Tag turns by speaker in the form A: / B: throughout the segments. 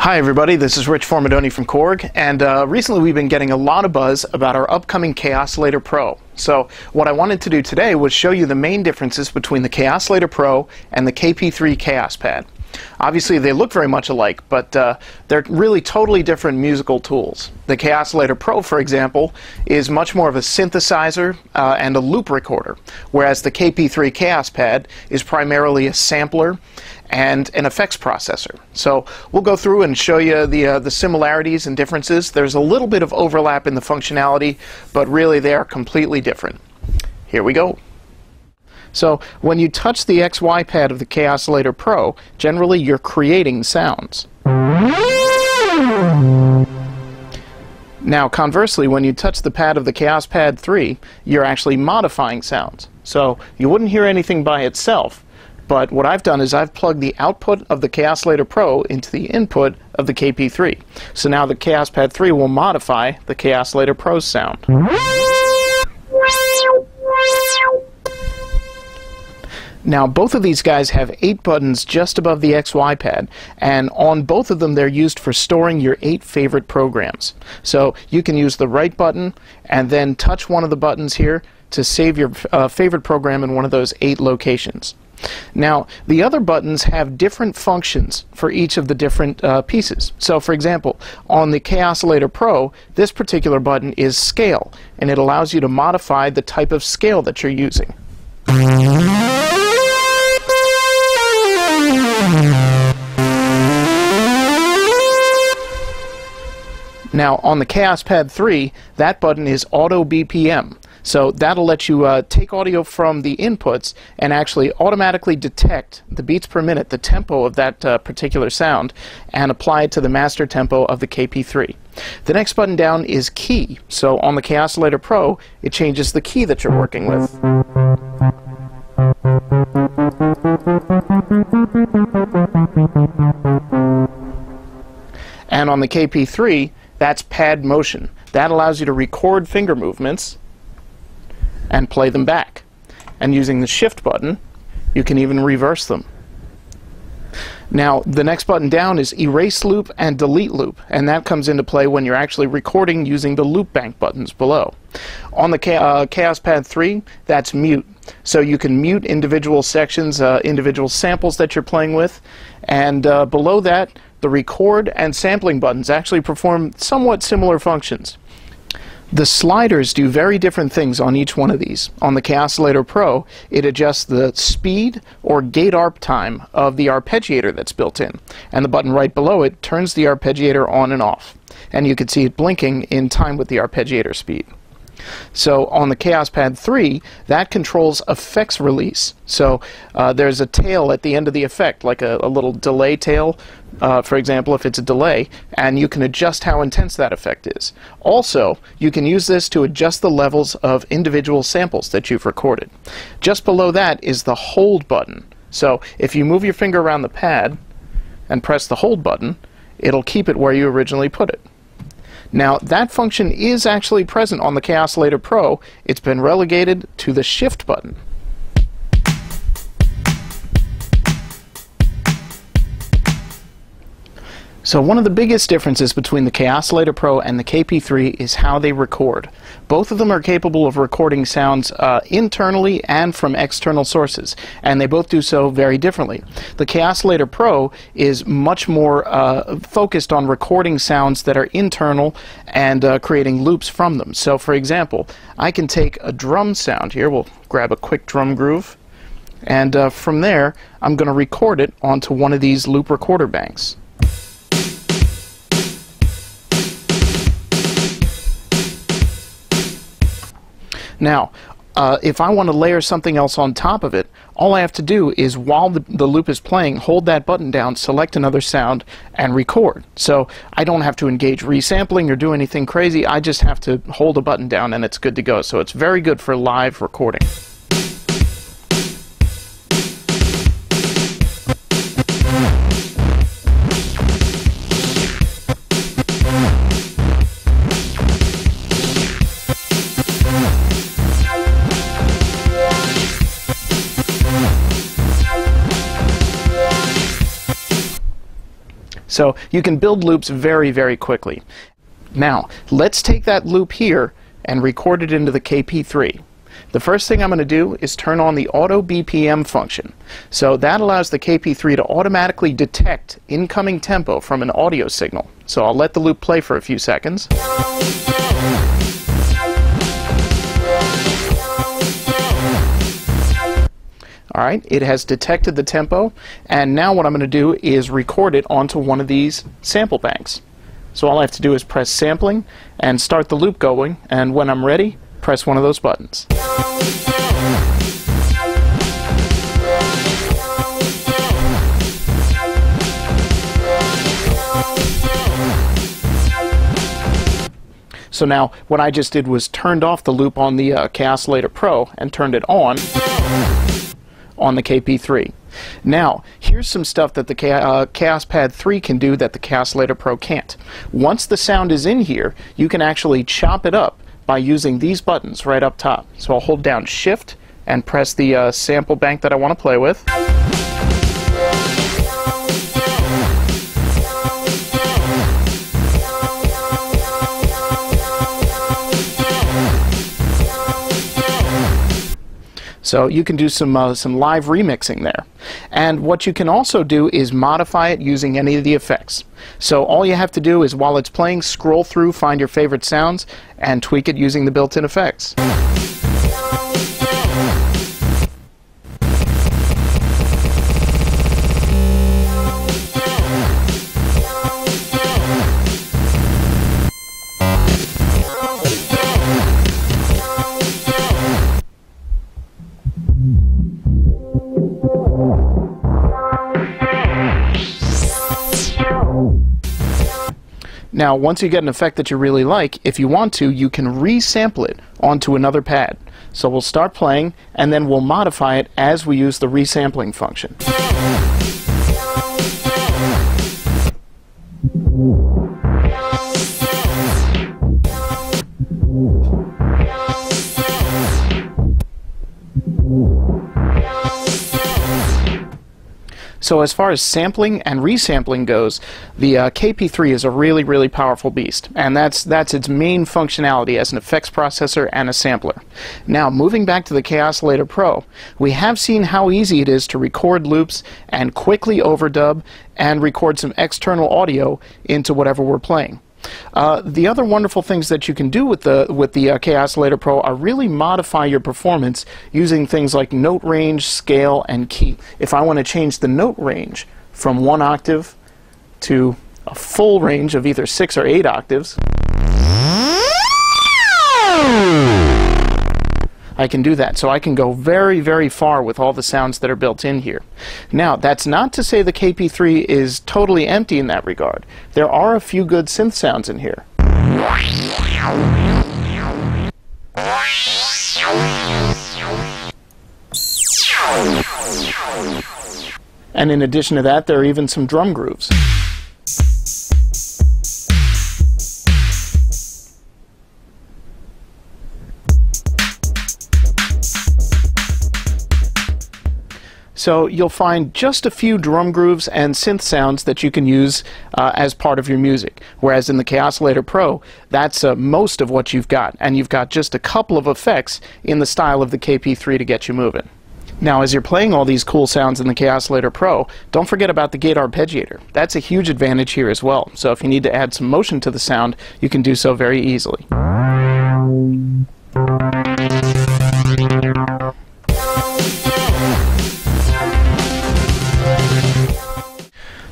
A: Hi everybody, this is Rich Formidoni from Korg, and recently we've been getting a lot of buzz about our upcoming Kaossilator Pro. So what I wanted to do today was show you the main differences between the Kaossilator Pro and the KP3 Chaos Pad. Obviously they look very much alike, but they're really totally different musical tools. The Kaossilator Pro, for example, is much more of a synthesizer and a loop recorder, whereas the KP3 Chaos Pad is primarily a sampler and an effects processor. So we'll go through and show you the similarities and differences. There's a little bit of overlap in the functionality, but really they are completely different. Here we go. So when you touch the XY pad of the Kaossilator Pro, generally you're creating sounds. Now conversely, when you touch the pad of the Chaos Pad 3, you're actually modifying sounds. So you wouldn't hear anything by itself, but what I've done is I've plugged the output of the Kaossilator Pro into the input of the KP3. So now the Chaos Pad 3 will modify the Kaossilator Pro's sound. Now both of these guys have 8 buttons just above the XY pad, and on both of them they're used for storing your 8 favorite programs. So you can use the right button and then touch one of the buttons here to save your favorite program in one of those 8 locations. Now the other buttons have different functions for each of the different pieces. So for example, on the Kaossilator Pro, this particular button is scale, and it allows you to modify the type of scale that you're using. Now on the Chaos Pad 3, that button is Auto BPM. So that'll let you take audio from the inputs and actually automatically detect the beats per minute, the tempo of that particular sound, and apply it to the master tempo of the KP3. The next button down is key. So on the Kaossilator Pro, it changes the key that you're working with. And on the KP3, that's pad motion. That allows you to record finger movements and play them back. And using the shift button, you can even reverse them. Now the next button down is erase loop and delete loop, and that comes into play when you're actually recording using the loop bank buttons below. On the Chaos Pad 3, that's mute. So you can mute individual sections, individual samples that you're playing with, and below that, the record and sampling buttons actually perform somewhat similar functions. The sliders do very different things on each one of these. On the Kaossilator Pro, it adjusts the speed or gate arp time of the arpeggiator that's built in, and the button right below it turns the arpeggiator on and off, and you can see it blinking in time with the arpeggiator speed. So on the Chaos Pad 3, that controls effects release. So there's a tail at the end of the effect, like a little delay tail, for example, if it's a delay, and you can adjust how intense that effect is. Also, you can use this to adjust the levels of individual samples that you've recorded. Just below that is the hold button. So if you move your finger around the pad and press the hold button, it'll keep it where you originally put it. Now that function is actually present on the Kaossilator Pro. It's been relegated to the shift button. So one of the biggest differences between the Kaossilator Pro and the KP3 is how they record. Both of them are capable of recording sounds internally and from external sources, and they both do so very differently. The Kaossilator Pro is much more focused on recording sounds that are internal and creating loops from them. So for example, I can take a drum sound here, we'll grab a quick drum groove, and from there I'm going to record it onto one of these loop recorder banks. Now, if I want to layer something else on top of it, all I have to do is, while the loop is playing, hold that button down, select another sound, and record. So I don't have to engage resampling or do anything crazy. I just have to hold a button down and it's good to go. So it's very good for live recording. So you can build loops very, very quickly. Now, let's take that loop here and record it into the KP3. The first thing I'm going to do is turn on the auto BPM function. So that allows the KP3 to automatically detect incoming tempo from an audio signal. So I'll let the loop play for a few seconds. Alright, it has detected the tempo, and now what I'm going to do is record it onto one of these sample banks. So all I have to do is press sampling and start the loop going, and when I'm ready, press one of those buttons. So now what I just did was turned off the loop on the Kaossilator Pro and turned it on the KP3. Now, here's some stuff that the Kaospad 3 can do that the Kaossilator Pro can't. Once the sound is in here, you can actually chop it up by using these buttons right up top. So I'll hold down Shift and press the sample bank that I want to play with. So you can do some live remixing there. And what you can also do is modify it using any of the effects. So all you have to do is, while it's playing, scroll through, find your favorite sounds, and tweak it using the built-in effects. Now, once you get an effect that you really like, if you want to, you can resample it onto another pad. So we'll start playing, and then we'll modify it as we use the resampling function. So as far as sampling and resampling goes, the KP3 is a really, really powerful beast, and that's its main functionality as an effects processor and a sampler. Now, moving back to the Kaossilator Pro, we have seen how easy it is to record loops and quickly overdub and record some external audio into whatever we're playing. The other wonderful things that you can do with the Kaossilator Pro are really modify your performance using things like note range, scale, and key. If I want to change the note range from 1 octave to a full range of either 6 or 8 octaves, I can do that. So I can go very, very far with all the sounds that are built in here. Now, that's not to say the KP3 is totally empty in that regard. There are a few good synth sounds in here. And in addition to that, there are even some drum grooves. So you'll find just a few drum grooves and synth sounds that you can use as part of your music. Whereas in the Kaossilator Pro, that's most of what you've got. And you've got just a couple of effects in the style of the KP3 to get you moving. Now, as you're playing all these cool sounds in the Kaossilator Pro, don't forget about the gate arpeggiator. That's a huge advantage here as well. So if you need to add some motion to the sound, you can do so very easily.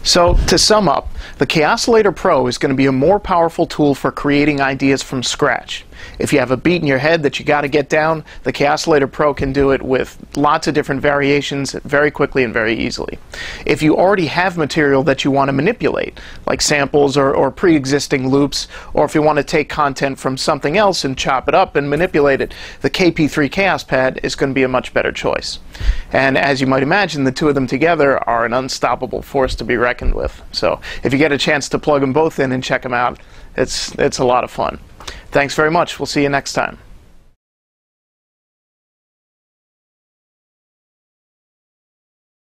A: So, to sum up, the Kaossilator Pro is going to be a more powerful tool for creating ideas from scratch. If you have a beat in your head that you got to get down, the Kaossilator Pro can do it with lots of different variations very quickly and very easily. If you already have material that you want to manipulate, like samples or pre-existing loops, or if you want to take content from something else and chop it up and manipulate it, the KP3 Kaospad is going to be a much better choice. And as you might imagine, the two of them together are an unstoppable force to be reckoned with. So if you get a chance to plug them both in and check them out, it's a lot of fun. Thanks very much. We'll see you next time.